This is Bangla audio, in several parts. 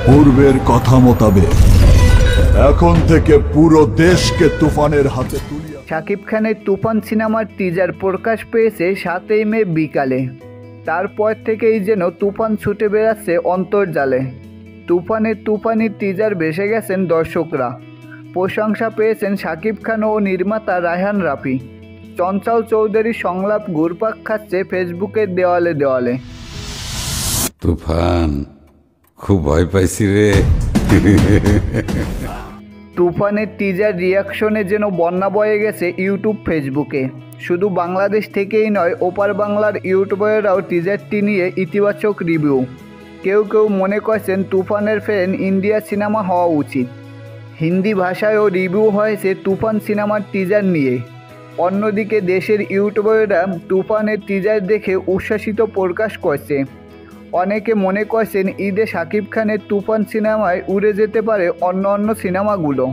পূর্বের কথা মোতাবেক এখন থেকে পুরো দেশকে তুফানের হাতে তুলিয়া। শাকিব খানের তুফান সিনেমার টিজার প্রকাশ পেয়েছে 7ই মে বিকালে। তারপর থেকেই যেন তুফান ছুটে বেড়াচ্ছে অন্তর্জালে। তুফানের তুফানি টিজার ভেসে গেছেন দর্শকরা। প্রশংসা পেয়েছেন শাকিব খান ও নির্মাতা রায়হান রাফি। চঞ্চল চৌধুরীর সংলাপ ঘুরপাক খাচ্ছে ফেসবুকের দেওয়ালে দেওয়ালে। তুফান, খুব ভয় পাইছি রে। তুফানের টিজার রিয়াকশনে যেন বন্যা বয়ে গেছে ইউটিউব ফেসবুকে। শুধু বাংলাদেশ থেকেই নয়, ওপার বাংলার ইউটিউবাররাও টিজারটি নিয়ে ইতিবাচক রিভিউ। কেউ কেউ মনে করছেন তুফানের ফ্যান ইন্ডিয়া সিনেমা হওয়া উচিত। হিন্দি ভাষায়ও রিভিউ হয়েছে তুফান সিনেমার টিজার নিয়ে। অন্যদিকে দেশের ইউটিউবাররা তুফানের টিজার দেখে উচ্ছ্বাসিত প্রকাশ করছে। অনেকে মনে করছেন ঈদে শাকিব খানের তুফান সিনেমায় উড়ে যেতে পারে অন্য সিনেমাগুলো।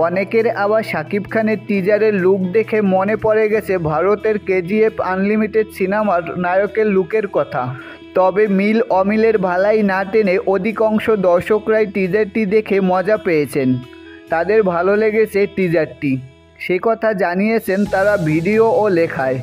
অনেকের আবার শাকিব খানের টিজারের লুক দেখে মনে পড়ে গেছে ভারতের কেজিএফ আনলিমিটেড সিনেমার নায়কের লুকের কথা। তবে মিল অমিলের ভালাই না টেনে অধিকাংশ দর্শকরাই টিজারটি দেখে মজা পেয়েছেন। তাদের ভালো লেগেছে টিজারটি, সে কথা জানিয়েছেন তারা ভিডিও ও লেখায়।